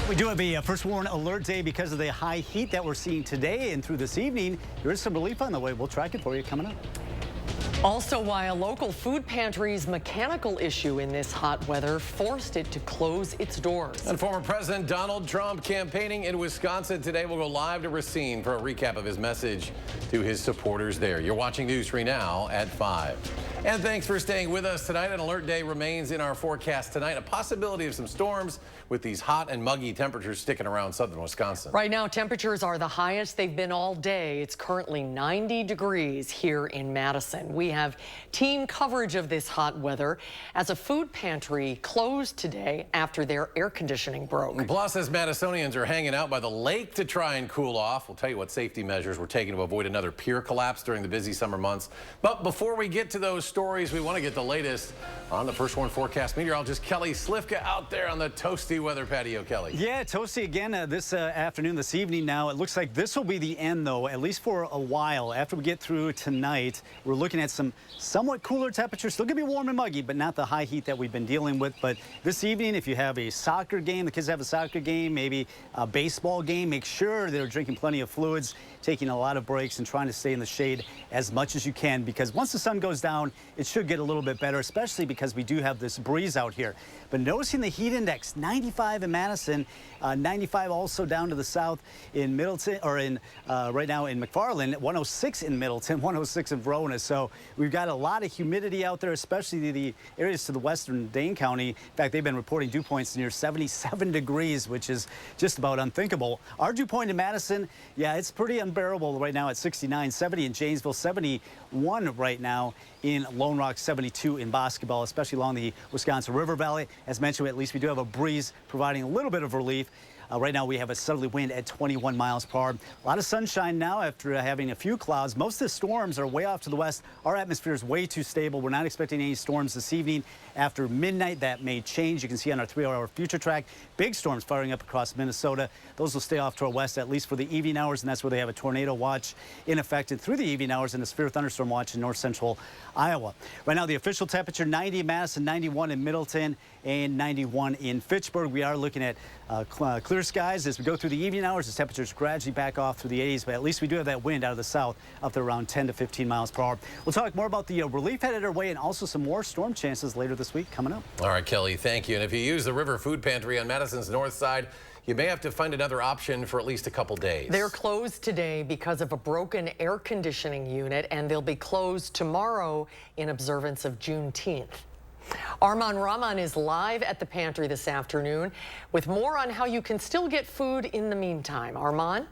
We do have a first warn alert day because of the high heat that we're seeing today and through this evening. There is some relief on the way. We'll track it for you coming up. Also, why a local food pantry's mechanical issue in this hot weather forced it to close its doors. And former President Donald Trump campaigning in Wisconsin today. Will go live to Racine for a recap of his message to his supporters there. You're watching News 3 Now at 5. And thanks for staying with us tonight. An alert day remains in our forecast tonight. A possibility of some storms with these hot and muggy temperatures sticking around southern Wisconsin. Right now, temperatures are the highest they've been all day. It's currently 90 degrees here in Madison. We have team coverage of this hot weather as a food pantry closed today after their air conditioning broke. Plus, as Madisonians are hanging out by the lake to try and cool off, we'll tell you what safety measures were taken to avoid another pier collapse during the busy summer months. But before we get to those stories, we want to get the latest on the first warn forecast. Meteorologist Kelly Slifka out there on the toasty weather patio. Kelly. Yeah, toasty again this afternoon, this evening now. It looks like this will be the end, though, at least for a while. After we get through tonight, we're looking at some somewhat cooler temperatures. Still going to be warm and muggy, but not the high heat that we've been dealing with. But this evening, if you have a soccer game, the kids have a soccer game, maybe a baseball game, make sure they're drinking plenty of fluids, taking a lot of breaks, and trying to stay in the shade as much as you can, because once the sun goes down, it should get a little bit better, especially because we do have this breeze out here. But noticing the heat index, 95 in Madison, 95 also down to the south in Middleton, or in right now in McFarland, 106 in Middleton, 106 in Verona. So we've got a lot of humidity out there, especially the areas to the western Dane County. In fact, they've been reporting dew points near 77 degrees, which is just about unthinkable. Our dew point in Madison, yeah, it's pretty unbearable right now at 69, 70 in Janesville, 71 right now in Lone Rock, 72 in Basketball, especially along the Wisconsin River Valley. As mentioned, at least we do have a breeze providing a little bit of relief. Right now we have a southerly wind at 21 miles per hour. A lot of sunshine now after having a few clouds. Most of the storms are way off to the west. Our atmosphere is way too stable. We're not expecting any storms this evening. After midnight, that may change. You can see on our 3-hour future track, big storms firing up across Minnesota. Those will stay off to our west, at least for the evening hours, and that's where they have a tornado watch in effect and through the evening hours, and a severe thunderstorm watch in north central Iowa. Right now, the official temperature, 90 in Madison, 91 in Middleton, and 91 in Fitchburg. We are looking at clear skies as we go through the evening hours. The temperatures gradually back off through the 80s, but at least we do have that wind out of the south up to around 10 to 15 miles per hour. We'll talk more about the relief headed our way and also some more storm chances later this week coming up. All right, Kelly, thank you. And if you use the River Food Pantry on Madison's north side, you may have to find another option for at least a couple days. They're closed today because of a broken air conditioning unit, and they'll be closed tomorrow in observance of Juneteenth. Arman Rahman is live at the pantry this afternoon with more on how you can still get food in the meantime. Arman?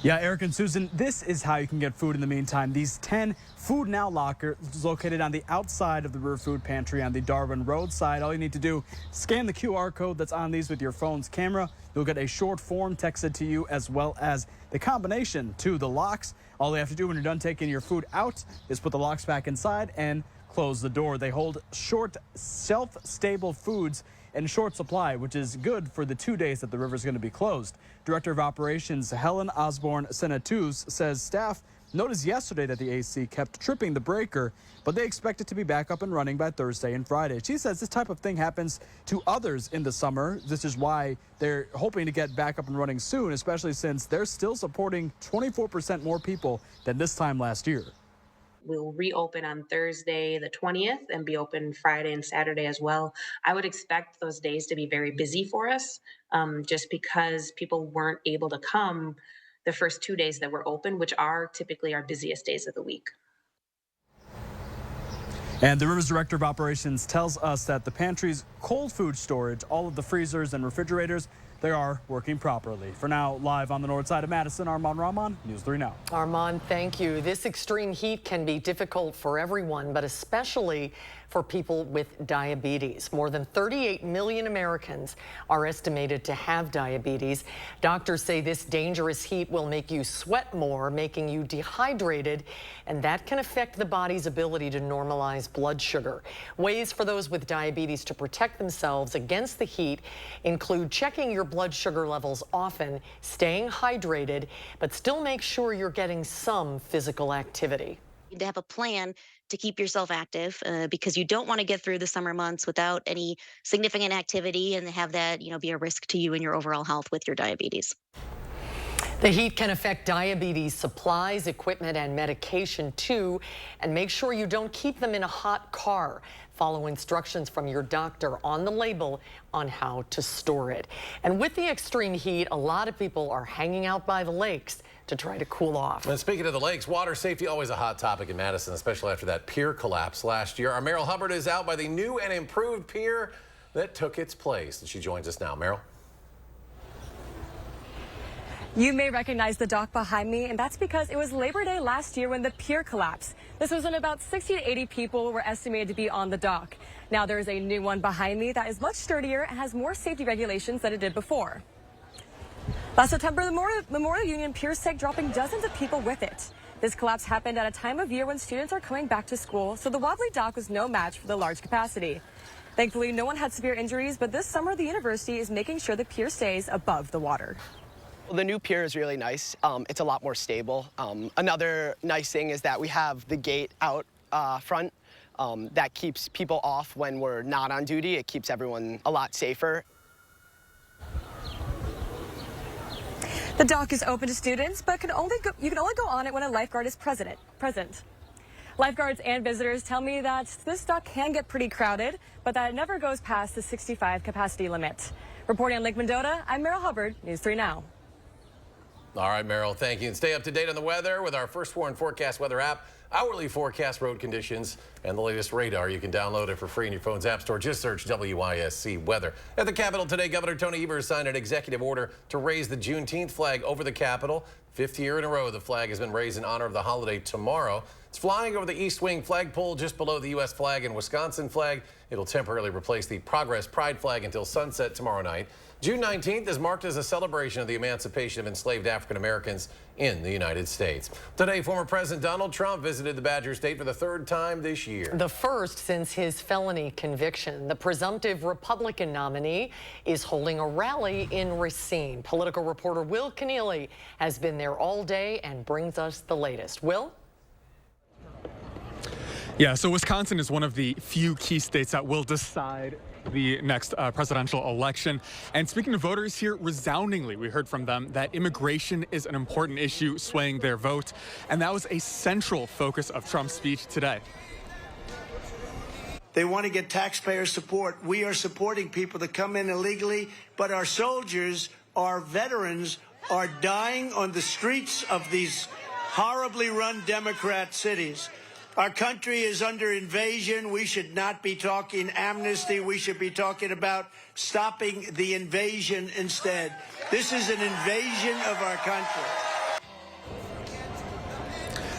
Yeah, Eric and Susan, this is how you can get food in the meantime. These 10 Food Now lockers located on the outside of the River Food Pantry on the Darwin Road side. All you need to do, scan the QR code that's on these with your phone's camera. You'll get a short form texted to you as well as the combination to the locks. All you have to do when you're done taking your food out is put the locks back inside and close the door. They hold short, shelf-stable foods in short supply, which is good for the 2 days that the river is going to be closed. Director of Operations Helen Osborne-Senatus says staff noticed yesterday that the AC kept tripping the breaker, but they expect it to be back up and running by Thursday and Friday. She says this type of thing happens to others in the summer. This is why they're hoping to get back up and running soon, especially since they're still supporting 24% more people than this time last year. We'll reopen on Thursday, the 20th, and be open Friday and Saturday as well. I would expect those days to be very busy for us, just because people weren't able to come the first 2 days that were open, which are typically our busiest days of the week. And the River's Director of Operations tells us that the pantry's cold food storage, all of the freezers and refrigerators, they are working properly. For now, live on the north side of Madison, Arman Rahman, News 3 Now. Arman, thank you. This extreme heat can be difficult for everyone, but especially for people with diabetes. More than 38 million Americans are estimated to have diabetes. Doctors say this dangerous heat will make you sweat more, making you dehydrated, and that can affect the body's ability to normalize blood sugar. Ways for those with diabetes to protect themselves against the heat include checking your blood sugar levels often, staying hydrated, but still make sure you're getting some physical activity. To have a plan to keep yourself active because you don't want to get through the summer months without any significant activity and have that, be a risk to you and your overall health with your diabetes. The heat can affect diabetes supplies, equipment, and medication too. And make sure you don't keep them in a hot car. Follow instructions from your doctor on the label on how to store it. And with the extreme heat, a lot of people are hanging out by the lakes to try to cool off. And speaking of the lakes, water safety always a hot topic in Madison, especially after that pier collapse last year. Our Meryl Hubbard is out by the new and improved pier that took its place. And she joins us now. Meryl. You may recognize the dock behind me, and that's because it was Labor Day last year when the pier collapsed. This was when about 60 to 80 people were estimated to be on the dock. Now there's a new one behind me that is much sturdier and has more safety regulations than it did before. Last September, the Memorial Union pier sank, dropping dozens of people with it. This collapse happened at a time of year when students are coming back to school, so the wobbly dock was no match for the large capacity. Thankfully, no one had severe injuries, but this summer the university is making sure the pier stays above the water. Well, the new pier is really nice. It's a lot more stable. Another nice thing is that we have the gate out front that keeps people off when we're not on duty. It keeps everyone a lot safer. The dock is open to students, but you can only go on it when a lifeguard is present. Lifeguards and visitors tell me that this dock can get pretty crowded, but that it never goes past the 65 capacity limit. Reporting on Lake Mendota, I'm Meryl Hubbard, News 3 Now. All right, Meryl, thank you. And stay up to date on the weather with our First Warn Forecast weather app, hourly forecast road conditions, and the latest radar. You can download it for free in your phone's app store. Just search WISC weather. At the Capitol today, Governor Tony Evers signed an executive order to raise the Juneteenth flag over the Capitol. 5th year in a row, the flag has been raised in honor of the holiday tomorrow. It's flying over the East Wing flagpole just below the U.S. flag and Wisconsin flag. It'll temporarily replace the Progress Pride flag until sunset tomorrow night. June 19th is marked as a celebration of the emancipation of enslaved African Americans in the United States. Today, former President Donald Trump visited the Badger State for the 3rd time this year. The first since his felony conviction. The presumptive Republican nominee is holding a rally in Racine. Political reporter Will Keneally has been there all day and brings us the latest. Will? Yeah, so Wisconsin is one of the few key states that will decide the next presidential election. And speaking of voters here, resoundingly, we heard from them that immigration is an important issue swaying their vote. And that was a central focus of Trump's speech today. They want to get taxpayer support. We are supporting people that come in illegally, but our soldiers, our veterans, are dying on the streets of these horribly run Democrat cities. Our country is under invasion. We should not be talking amnesty. We should be talking about stopping the invasion instead. This is an invasion of our country.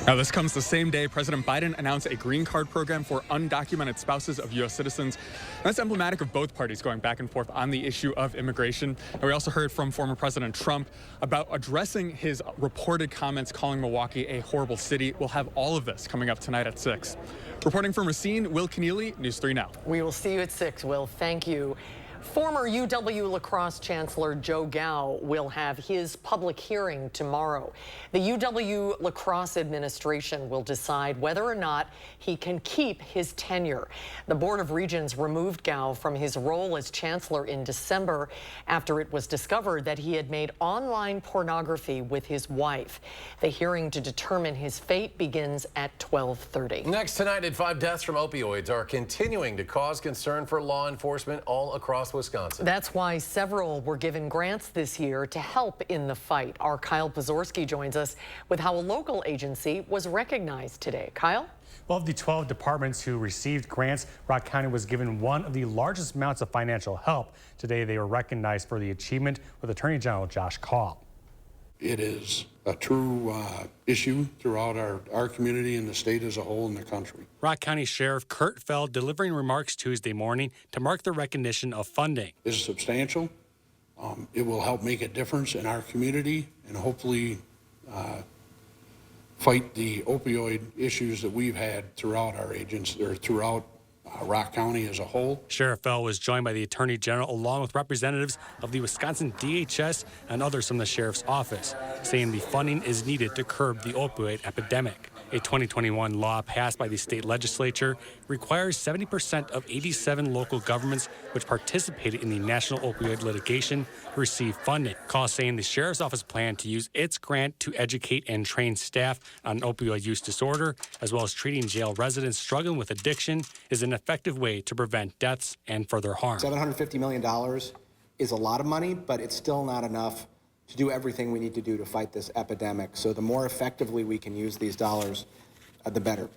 Now, this comes the same day President Biden announced a green card program for undocumented spouses of U.S. citizens. That's emblematic of both parties going back and forth on the issue of immigration. And we also heard from former President Trump about addressing his reported comments calling Milwaukee a horrible city. We'll have all of this coming up tonight at 6. Reporting from Racine, Will Keneally, News 3 Now. We will see you at 6, Will. Thank you. Former UW lacrosse chancellor Joe Gow will have his public hearing tomorrow. The UW lacrosse administration will decide whether or not he can keep his tenure. The Board of Regents removed Gow from his role as chancellor in December after it was discovered that he had made online pornography with his wife. The hearing to determine his fate begins at 12:30. Next tonight at 5, deaths from opioids are continuing to cause concern for law enforcement all across Wisconsin. That's why several were given grants this year to help in the fight. Our Kyle Pozorski joins us with how a local agency was recognized today. Kyle? Well, of the 12 departments who received grants, Rock County was given one of the largest amounts of financial help. Today, they were recognized for the achievement with Attorney General Josh Call. It is a true issue throughout our community and the state as a whole in the country. Rock County Sheriff Kurt Feld delivering remarks Tuesday morning to mark the recognition of funding. It is substantial. It will help make a difference in our community and hopefully fight the opioid issues that we've had throughout our agency or throughout Rock County as a whole. Sheriff Feld was joined by the Attorney General along with representatives of the Wisconsin DHS and others from the Sheriff's Office, saying the funding is needed to curb the opioid epidemic. A 2021 law passed by the state legislature requires 70% of 87 local governments which participated in the national opioid litigation to receive funding. Call saying the sheriff's office plan to use its grant to educate and train staff on opioid use disorder, as well as treating jail residents struggling with addiction, is an effective way to prevent deaths and further harm. $750 million is a lot of money, but it's still not enough to do everything we need to do to fight this epidemic. So the more effectively we can use these dollars, the better.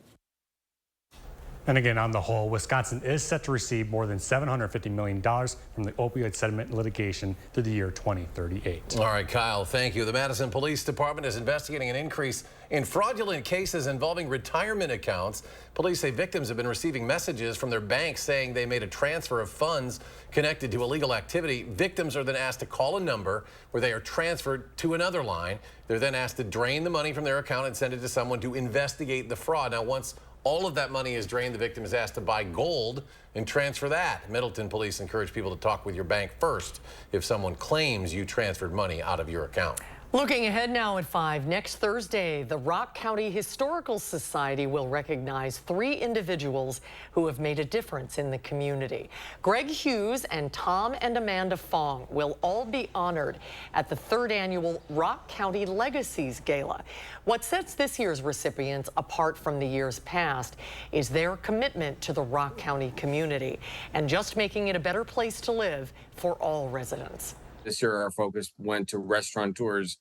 And again, on the whole, Wisconsin is set to receive more than $750 million from the opioid settlement litigation through the year 2038. All right, Kyle, thank you. The Madison Police Department is investigating an increase in fraudulent cases involving retirement accounts. Police say victims have been receiving messages from their banks saying they made a transfer of funds connected to illegal activity. Victims are then asked to call a number where they are transferred to another line. They're then asked to drain the money from their account and send it to someone to investigate the fraud. Now, once all of that money is drained, the victim is asked to buy gold and transfer that. Middleton police encourage people to talk with your bank first if someone claims you transferred money out of your account. Looking ahead now at 5, next Thursday, the Rock County Historical Society will recognize 3 individuals who have made a difference in the community. Greg Hughes and Tom and Amanda Fong will all be honored at the 3rd annual Rock County Legacies Gala. What sets this year's recipients apart from the years past is their commitment to the Rock County community and just making it a better place to live for all residents. This year, our focus went to restaurateurs.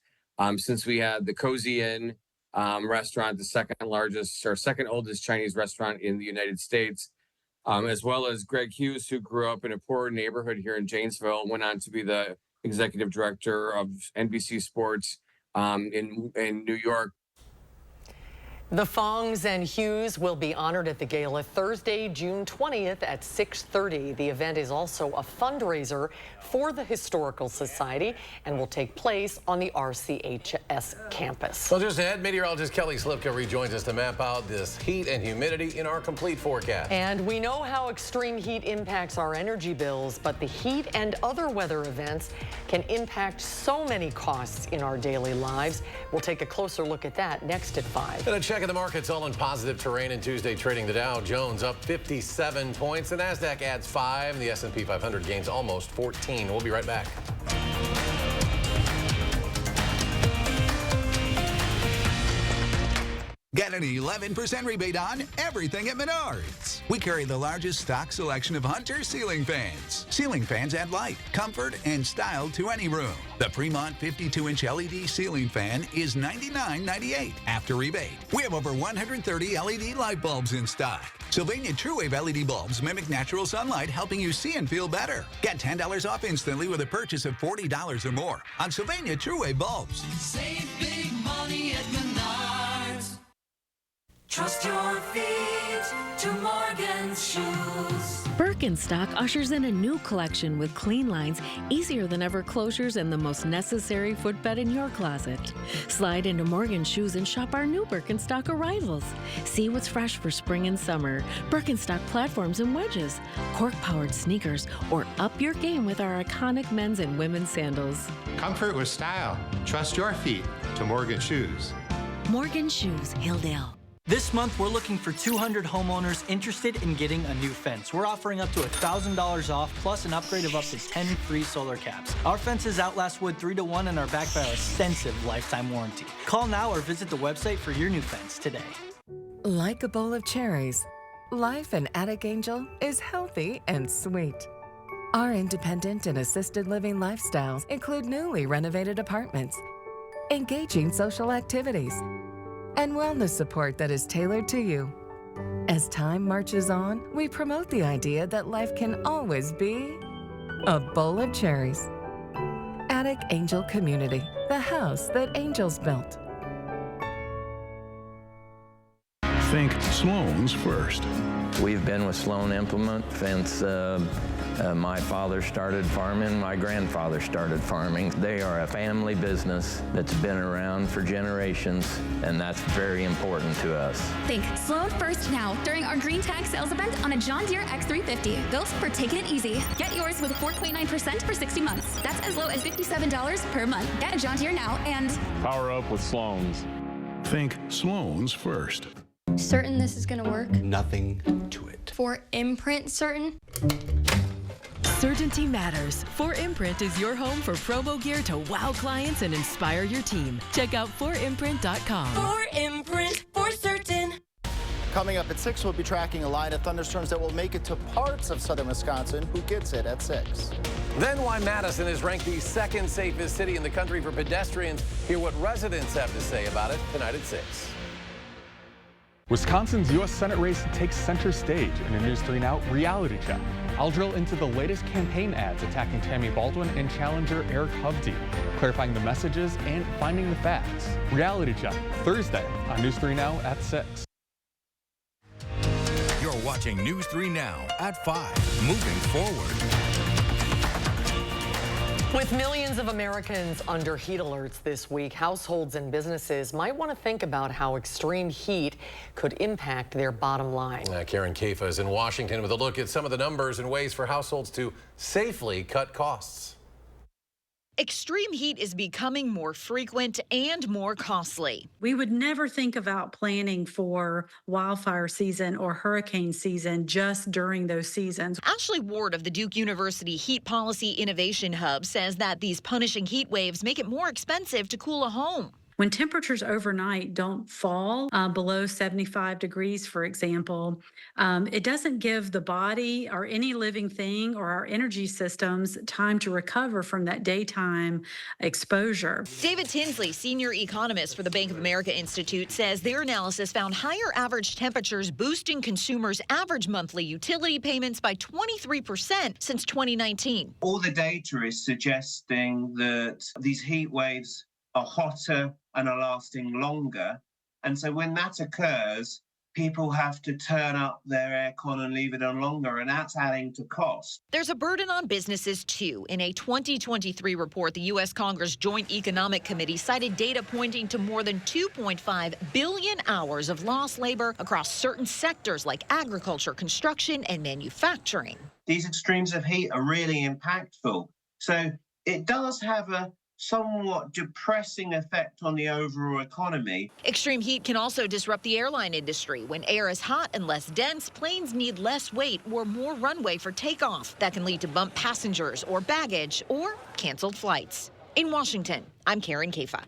Since we had the Cozy Inn restaurant, the second oldest Chinese restaurant in the United States, as well as Greg Hughes, who grew up in a poor neighborhood here in Janesville, went on to be the executive director of NBC Sports in New York. The Fongs and Hughes will be honored at the gala Thursday, June 20th at 6:30. The event is also a fundraiser for the Historical Society and will take place on the RCHS campus. Well, just ahead, meteorologist Kelly Slipka rejoins us to map out this heat and humidity in our complete forecast. And we know how extreme heat impacts our energy bills, but the heat and other weather events can impact so many costs in our daily lives. We'll take a closer look at that next at 5. And a check of the markets, all in positive terrain in Tuesday trading. The Dow Jones up 57 points. The NASDAQ adds 5. The S&P 500 gains almost 14. We'll be right back. Get an 11% rebate on everything at Menards. We carry the largest stock selection of Hunter ceiling fans. Ceiling fans add light, comfort, and style to any room. The Fremont 52-inch LED ceiling fan is $99.98 after rebate. We have over 130 LED light bulbs in stock. Sylvania TrueWave LED bulbs mimic natural sunlight, helping you see and feel better. Get $10 off instantly with a purchase of $40 or more on Sylvania TrueWave bulbs. Save big money at Menards. Trust your feet to Morgan's Shoes. Birkenstock ushers in a new collection with clean lines, easier than ever closures, and the most necessary footbed in your closet. Slide into Morgan's Shoes and shop our new Birkenstock arrivals. See what's fresh for spring and summer. Birkenstock platforms and wedges, cork-powered sneakers, or up your game with our iconic men's and women's sandals. Comfort with style. Trust your feet to Morgan's Shoes. Morgan's Shoes, Hilldale. This month, we're looking for 200 homeowners interested in getting a new fence. We're offering up to $1,000 off, plus an upgrade of up to 10 free solar caps. Our fences outlast wood 3 to 1 and are backed by our extensive lifetime warranty. Call now or visit the website for your new fence today. Like a bowl of cherries, life in Attic Angel is healthy and sweet. Our independent and assisted living lifestyles include newly renovated apartments, engaging social activities, and wellness support that is tailored to you. As time marches on, we promote the idea that life can always be a bowl of cherries. Attic Angel Community, the house that angels built. Think Sloan's first. We've been with Sloan Implement since my father started farming, my grandfather started farming. They are a family business that's been around for generations, and that's very important to us. Think Sloan First now during our Green Tag sales event on a John Deere X350. Built for taking it easy. Get yours with 4.9% for 60 months. That's as low as $57 per month. Get a John Deere now and power up with Sloan's. Think Sloan's First. Certain this is gonna work? Nothing to it. For imprint certain? Certainty matters. 4imprint is your home for promo gear to wow clients and inspire your team. Check out 4imprint.com. 4imprint, for certain. Coming up at 6, we'll be tracking a line of thunderstorms that will make it to parts of southern Wisconsin. Who gets it at 6? Then why Madison is ranked the second safest city in the country for pedestrians. Hear what residents have to say about it tonight at 6. Wisconsin's U.S. Senate race takes center stage in a News 3 Now reality check. I'll drill into the latest campaign ads attacking Tammy Baldwin and challenger Eric Hovde, clarifying the messages and finding the facts. Reality check, Thursday on News 3 Now at 6. You're watching News 3 Now at 5. Moving forward. With millions of Americans under heat alerts this week, households and businesses might want to think about how extreme heat could impact their bottom line. Karen Kafa is in Washington with a look at some of the numbers and ways for households to safely cut costs. Extreme heat is becoming more frequent and more costly. We would never think about planning for wildfire season or hurricane season just during those seasons. Ashley Ward of the Duke University Heat Policy Innovation Hub says that these punishing heat waves make it more expensive to cool a home. When temperatures overnight don't fall below 75 degrees, for example, it doesn't give the body or any living thing or our energy systems time to recover from that daytime exposure. David Tinsley, senior economist for the Bank of America Institute, says their analysis found higher average temperatures boosting consumers' average monthly utility payments by 23% since 2019. All the data is suggesting that these heat waves are hotter and are lasting longer. And so when that occurs, people have to turn up their aircon and leave it on longer, and that's adding to cost. There's a burden on businesses, too. In a 2023 report, the U.S. Congress Joint Economic Committee cited data pointing to more than 2.5 billion hours of lost labor across certain sectors like agriculture, construction, and manufacturing. These extremes of heat are really impactful. So it does have a somewhat depressing effect on the overall economy. Extreme heat can also disrupt the airline industry. When air is hot and less dense, planes need less weight or more runway for takeoff. That can lead to bumped passengers or baggage or canceled flights. In Washington, I'm Karen Kafa.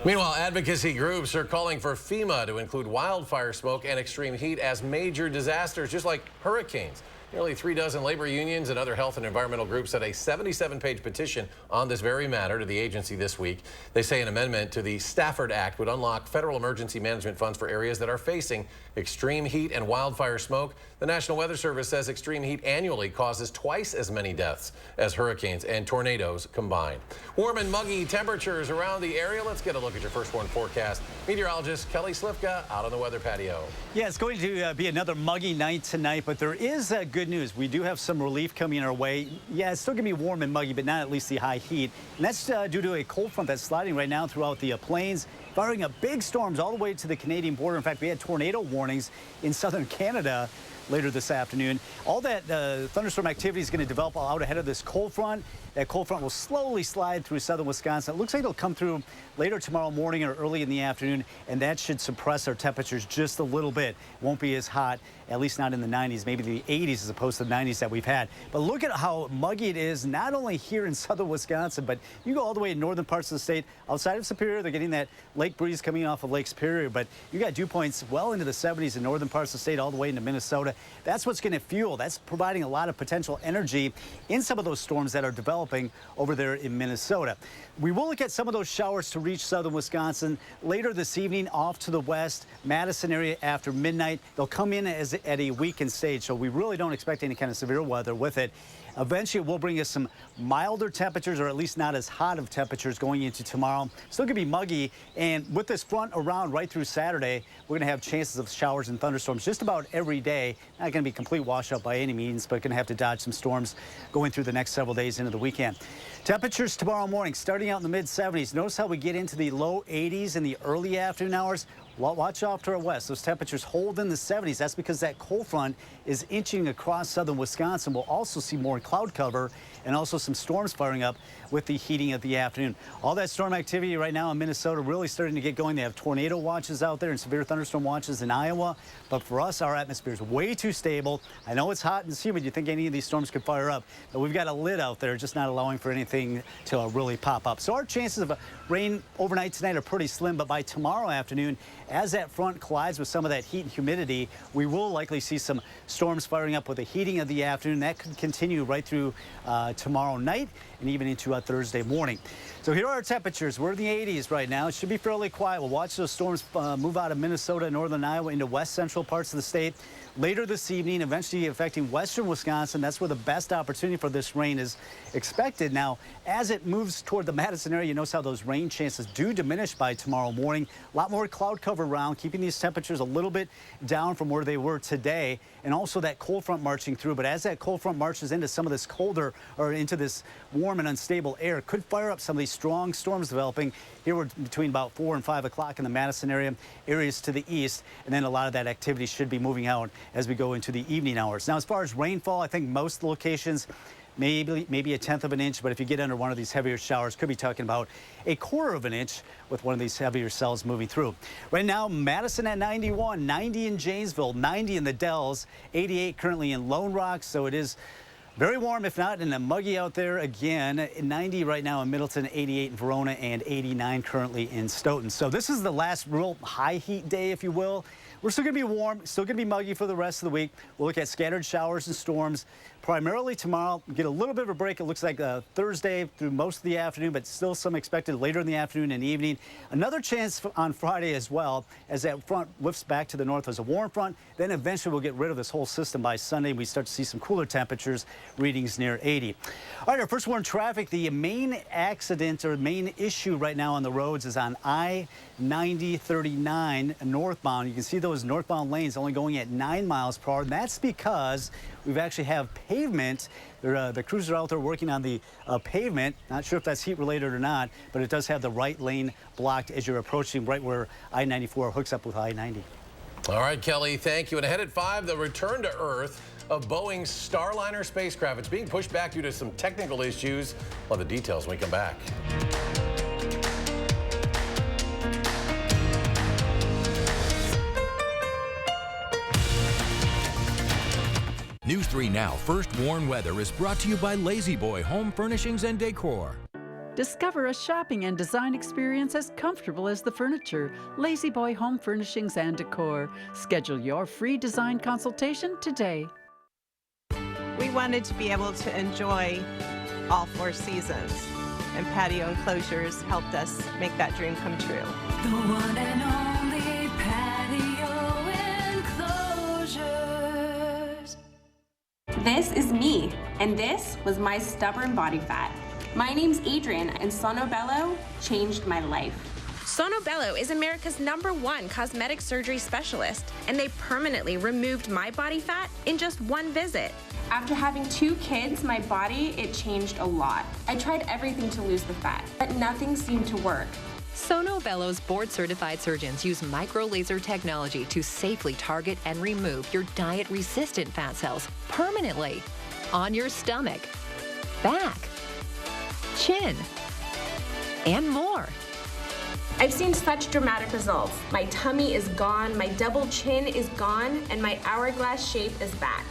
Meanwhile, advocacy groups are calling for FEMA to include wildfire smoke and extreme heat as major disasters, just like hurricanes. Nearly 36 labor unions and other health and environmental groups had a 77-page petition on this very matter to the agency this week. They say an amendment to the Stafford Act would unlock federal emergency management funds for areas that are facing extreme heat and wildfire smoke. The National Weather Service says extreme heat annually causes twice as many deaths as hurricanes and tornadoes combined. Warm and muggy temperatures around the area. Let's get a look at your first warn forecast. Meteorologist Kelly Slifka out on the weather patio. Yeah, it's going to be another muggy night tonight, but there is good news. We do have some relief coming our way. Yeah, it's still going to be warm and muggy, but not at least the high heat. And that's due to a cold front that's sliding right now throughout the plains, firing up big storms all the way to the Canadian border. In fact, we had tornado warnings in southern Canada later this afternoon. All that thunderstorm activity is going to develop out ahead of this cold front. That cold front will slowly slide through southern Wisconsin. It looks like it'll come through later tomorrow morning or early in the afternoon, and that should suppress our temperatures just a little bit. It won't be as hot, at least not in the 90s, maybe the 80s as opposed to the 90s that we've had. But look at how muggy it is, not only here in southern Wisconsin, but you go all the way in northern parts of the state. Outside of Superior, they're getting that lake breeze coming off of Lake Superior, but you got dew points well into the 70s in northern parts of the state, all the way into Minnesota. That's what's going to fuel. That's providing a lot of potential energy in some of those storms that are developing over there in Minnesota. We will look at some of those showers to reach southern Wisconsin later this evening off to the west, Madison area after midnight. They'll come in at a weakened stage, so we really don't expect any kind of severe weather with it. Eventually, it will bring us some milder temperatures, or at least not as hot of temperatures going into tomorrow. Still going to be muggy, and with this front around right through Saturday, we're going to have chances of showers and thunderstorms just about every day. Not going to be complete washout by any means, but going to have to dodge some storms going through the next several days into the weekend. Temperatures tomorrow morning starting out in the mid-70s. Notice how we get into the low 80s in the early afternoon hours. watch off to our west. Those temperatures hold in the 70s. That's because that cold front is inching across southern Wisconsin. We'll also see more cloud cover and also some storms firing up with the heating of the afternoon. All that storm activity right now in Minnesota really starting to get going. They have tornado watches out there and severe thunderstorm watches in Iowa. But for us, our atmosphere is way too stable. I know it's hot and it's humid. You think any of these storms could fire up, but we've got a lid out there just not allowing for anything to really pop up. So our chances of rain overnight tonight are pretty slim, but by tomorrow afternoon, as that front collides with some of that heat and humidity, we will likely see some storms firing up with the heating of the afternoon. That could continue right through tomorrow night and even into Thursday morning. So here are our temperatures. We're in the 80s right now. It should be fairly quiet. We'll watch those storms move out of Minnesota, northern Iowa into west central parts of the state later this evening, eventually affecting western Wisconsin. That's where the best opportunity for this rain is expected. Now, as it moves toward the Madison area, you notice how those rain chances do diminish by tomorrow morning. A lot more cloud cover around, keeping these temperatures a little bit down from where they were today, and also that cold front marching through. But as that cold front marches into some of this colder or into this warm and unstable air, could fire up some of these strong storms developing. Here we're between about 4 and 5 o'clock in the Madison area, areas to the east, and then a lot of that activity should be moving out as we go into the evening hours. Now, as far as rainfall, I think most locations maybe a 1/10 of an inch, but if you get under one of these heavier showers, could be talking about 1/4 of an inch with one of these heavier cells moving through. Right now, Madison at 91, 90 in Janesville, 90 in the Dells, 88 currently in Lone Rock, so it is very warm, if not, and muggy out there again. 90 right now in Middleton, 88 in Verona, and 89 currently in Stoughton. So this is the last real high heat day, if you will. We're still going to be warm, still going to be muggy for the rest of the week. We'll look at scattered showers and storms primarily tomorrow. Get a little bit of a break. It looks like Thursday through most of the afternoon, but still some expected later in the afternoon and evening. Another chance on Friday as well, as that front lifts back to the north as a warm front. Then eventually we'll get rid of this whole system by Sunday. We start to see some cooler temperatures, readings near 80. All right, our first one in traffic. The main accident or main issue right now on the roads is on I-90/39 northbound. You can see those northbound lanes only going at 9 miles per hour. And that's because we've actually have pavement. The crews are out there working on the pavement. Not sure if that's heat related or not, but it does have the right lane blocked as you're approaching right where I-94 hooks up with I-90. All right, Kelly, thank you. And ahead at 5, the return to Earth of Boeing's Starliner spacecraft. It's being pushed back due to some technical issues. We'll have the details when we come back. News 3 Now First Warn Weather is brought to you by Lazy Boy Home Furnishings and Decor. Discover a shopping and design experience as comfortable as the furniture. Lazy Boy Home Furnishings and Decor. Schedule your free design consultation today. We wanted to be able to enjoy all 4 seasons, and patio enclosures helped us make that dream come true. The one and only patio enclosures. This is me, and this was my stubborn body fat. My name's Adrian, and Sonobello changed my life. Sonobello is America's #1 cosmetic surgery specialist, and they permanently removed my body fat in just 1 visit. After having 2 kids, my body, it changed a lot. I tried everything to lose the fat, but nothing seemed to work. Sonobello's board-certified surgeons use micro-laser technology to safely target and remove your diet-resistant fat cells permanently on your stomach, back, chin, and more. I've seen such dramatic results. My tummy is gone, my double chin is gone, and my hourglass shape is back.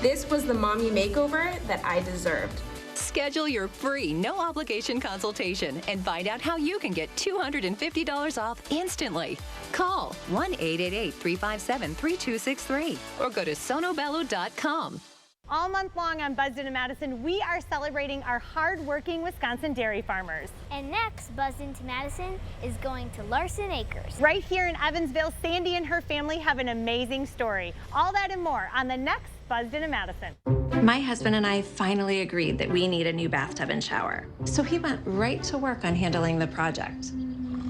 This was the mommy makeover that I deserved. Schedule your free, no-obligation consultation and find out how you can get $250 off instantly. Call 1-888-357-3263 or go to sonobello.com. All month long on Buzzed Into Madison, we are celebrating our hard-working Wisconsin dairy farmers. And next, Buzzed Into Madison is going to Larson Acres. Right here in Evansville, Sandy and her family have an amazing story. All that and more on the next Buzzed Into Madison. My husband and I finally agreed that we need a new bathtub and shower. So he went right to work on handling the project.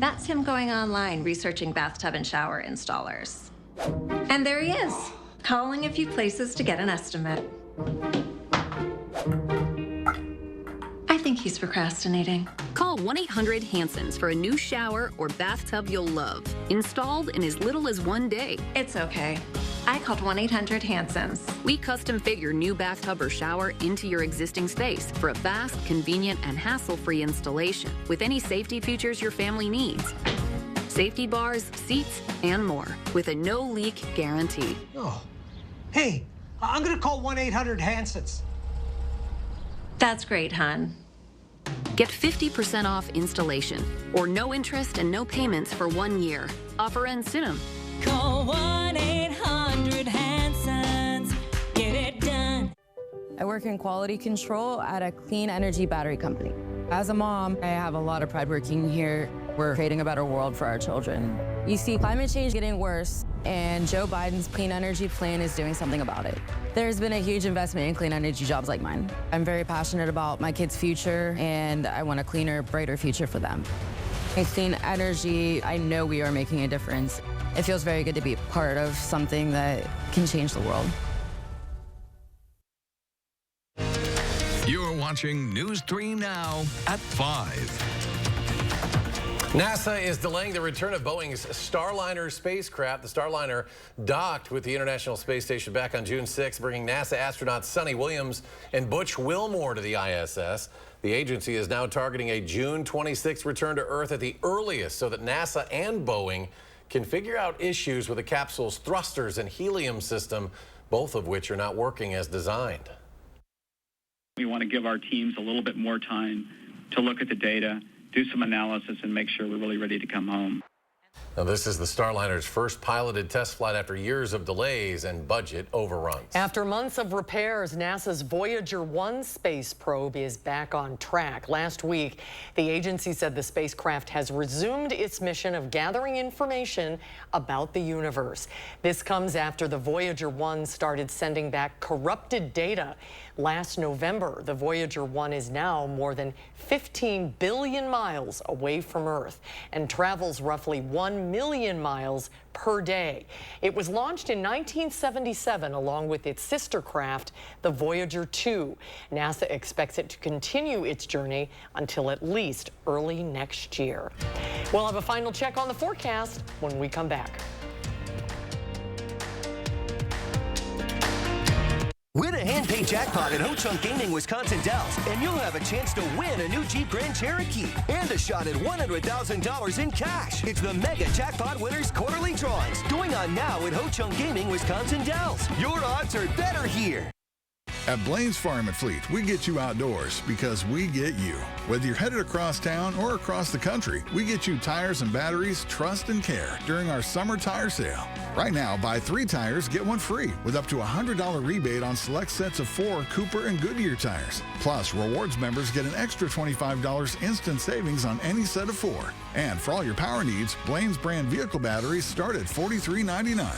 That's him going online researching bathtub and shower installers. And there he is, calling a few places to get an estimate. I think he's procrastinating. Call 1-800-HANSONS for a new shower or bathtub you'll love. Installed in as little as 1 day. It's okay. I called 1-800-HANSONS. We custom fit your new bathtub or shower into your existing space for a fast, convenient, and hassle-free installation with any safety features your family needs. Safety bars, seats, and more with a no-leak guarantee. Oh, hey, I'm going to call 1-800-HANSONS. That's great, hon. Get 50% off installation or no interest and no payments for 1 year. Offer ends soon. Call 1-800-HANSONS. Get it done. I work in quality control at a clean energy battery company. As a mom, I have a lot of pride working here. We're creating a better world for our children. You see climate change getting worse, and Joe Biden's clean energy plan is doing something about it. There's been a huge investment in clean energy jobs like mine. I'm very passionate about my kids' future, and I want a cleaner, brighter future for them. In clean energy, I know we are making a difference. It feels very good to be part of something that can change the world. You're watching News 3 Now at 5. NASA is delaying the return of Boeing's Starliner spacecraft. The Starliner docked with the International Space Station back on June 6, bringing NASA astronauts Sonny Williams and Butch Wilmore to the ISS. The agency is now targeting a June 26 return to Earth at the earliest so that NASA and Boeing can figure out issues with the capsule's thrusters and helium system, both of which are not working as designed. We want to give our teams a little bit more time to look at the data, do some analysis, and make sure we're really ready to come home. Now, this is the Starliner's first piloted test flight after years of delays and budget overruns. After months of repairs, NASA's Voyager 1 space probe is back on track. Last week, the agency said the spacecraft has resumed its mission of gathering information about the universe. This comes after the Voyager 1 started sending back corrupted data. Last November, the Voyager 1 is now more than 15 billion miles away from Earth and travels roughly 1 million miles per day. It was launched in 1977 along with its sister craft, the Voyager 2. NASA expects it to continue its journey until at least early next year. We'll have a final check on the forecast when we come back. Win a hand-paid jackpot at Ho-Chunk Gaming Wisconsin Dells, and you'll have a chance to win a new Jeep Grand Cherokee and a shot at $100,000 in cash. It's the Mega Jackpot Winners Quarterly Drawings going on now at Ho-Chunk Gaming Wisconsin Dells. Your odds are better here. At Blaine's Farm and Fleet, we get you outdoors because we get you. Whether you're headed across town or across the country, we get you tires and batteries, trust and care during our summer tire sale. Right now, buy 3 tires, get 1 free with up to a $100 rebate on select sets of 4 Cooper and Goodyear tires. Plus, rewards members get an extra $25 instant savings on any set of 4. And for all your power needs, Blaine's brand vehicle batteries start at $43.99.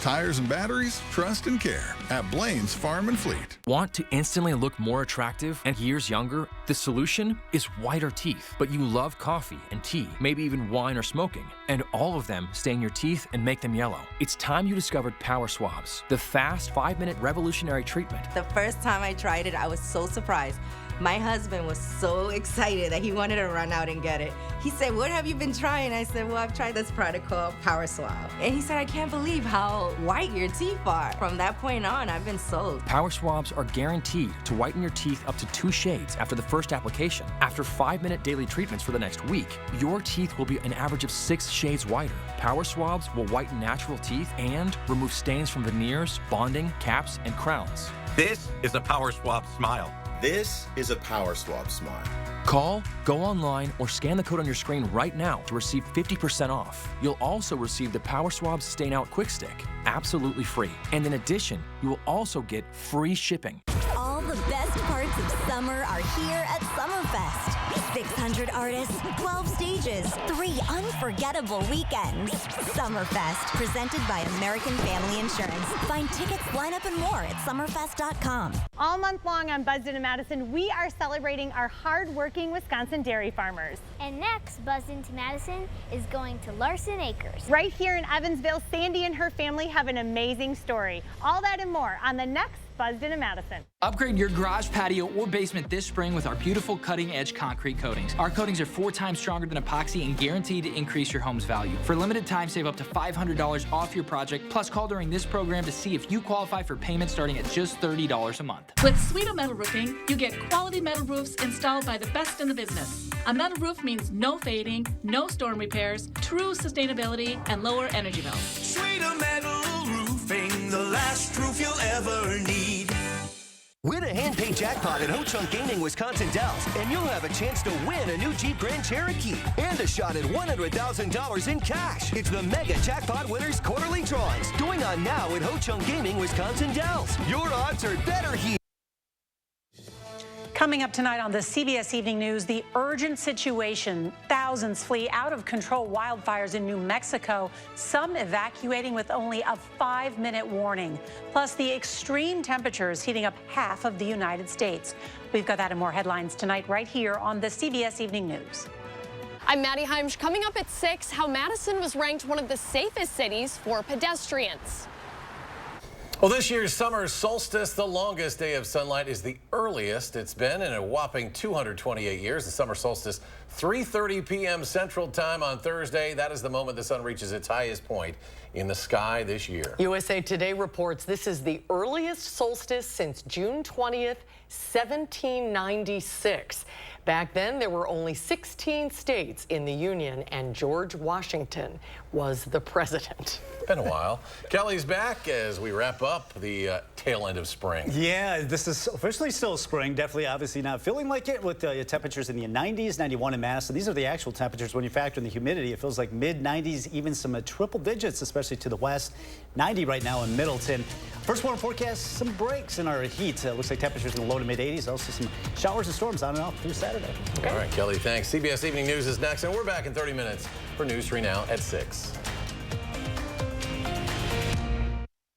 Tires and batteries, trust and care at Blaine's Farm and Fleet. Want to instantly look more attractive and years younger? The solution is whiter teeth. But you love coffee and tea, maybe even wine or smoking, and all of them stain your teeth and make them yellow. It's time you discovered Power Swabs, the fast 5-minute revolutionary treatment. The first time I tried it, I was so surprised. My husband was so excited that he wanted to run out and get it. He said, "What have you been trying?" I said, "Well, I've tried this product called Power Swab." And he said, "I can't believe how white your teeth are." From that point on, I've been sold. Power Swabs are guaranteed to whiten your teeth up to 2 shades after the first application. After 5-minute daily treatments for the next week, your teeth will be an average of 6 shades whiter. Power Swabs will whiten natural teeth and remove stains from veneers, bonding, caps, and crowns. This is a Power Swab smile. This is a Power Swab smile. Call, go online, or scan the code on your screen right now to receive 50% off. You'll also receive the Power Swab Stain Out Quick Stick, absolutely free. And in addition, you will also get free shipping. All the best parts of summer are here at Summerfest. 600 artists, 12 stages, 3 unforgettable weekends. Summerfest, presented by American Family Insurance. Find tickets, lineup, and more at summerfest.com. All month long on Buzzed Into Madison, we are celebrating our hard-working Wisconsin dairy farmers. And next, Buzzed Into Madison is going to Larson Acres. Right here in Evansville, Sandy and her family have an amazing story. All that and more on the next Buzzed Into Madison. Upgrade your garage, patio, or basement this spring with our beautiful cutting-edge concrete coatings. Our coatings are 4 times stronger than epoxy and guaranteed to increase your home's value. For a limited time, save up to $500 off your project. Plus, call during this program to see if you qualify for payment starting at just $30 a month. With Sweeto Metal Roofing, you get quality metal roofs installed by the best in the business. A metal roof means no fading, no storm repairs, true sustainability, and lower energy bills. Sweeto Metal Roofing, the last roof you'll ever need. Win a hand-paid jackpot at Ho-Chunk Gaming Wisconsin Dells, and you'll have a chance to win a new Jeep Grand Cherokee and a shot at $100,000 in cash. It's the Mega Jackpot Winners Quarterly Drawings going on now at Ho-Chunk Gaming Wisconsin Dells. Your odds are better here. Coming up tonight on the CBS Evening News, the urgent situation. Thousands flee out of control wildfires in New Mexico, some evacuating with only a 5-minute warning. Plus, the extreme temperatures heating up half of the United States. We've got that and more headlines tonight right here on the CBS Evening News. I'm Maddie Heimsch. Coming up at 6, how Madison was ranked one of the safest cities for pedestrians. Well, this year's summer solstice, the longest day of sunlight, is the earliest it's been in a whopping 228 years. The summer solstice, 3:30 p.m. Central Time on Thursday. That is the moment the sun reaches its highest point in the sky this year. USA Today reports this is the earliest solstice since June 20th, 1796. Back then, there were only 16 states in the Union, and George Washington was the president. Been a while. Kelly's back as we wrap up the tail end of spring. Yeah, this is officially still spring. Definitely, obviously not feeling like it with temperatures in the 90s, 91 in Madison. These are the actual temperatures. When you factor in the humidity, it feels like mid-90s, even some triple digits, especially to the west. 90 right now in Middleton. First warm forecast, some breaks in our heat. Looks like temperatures in the low to mid-80s. Also some showers and storms on and off through Saturday. Okay. All right, Kelly, thanks. CBS Evening News is next, and we're back in 30 minutes for News 3 Now at 6.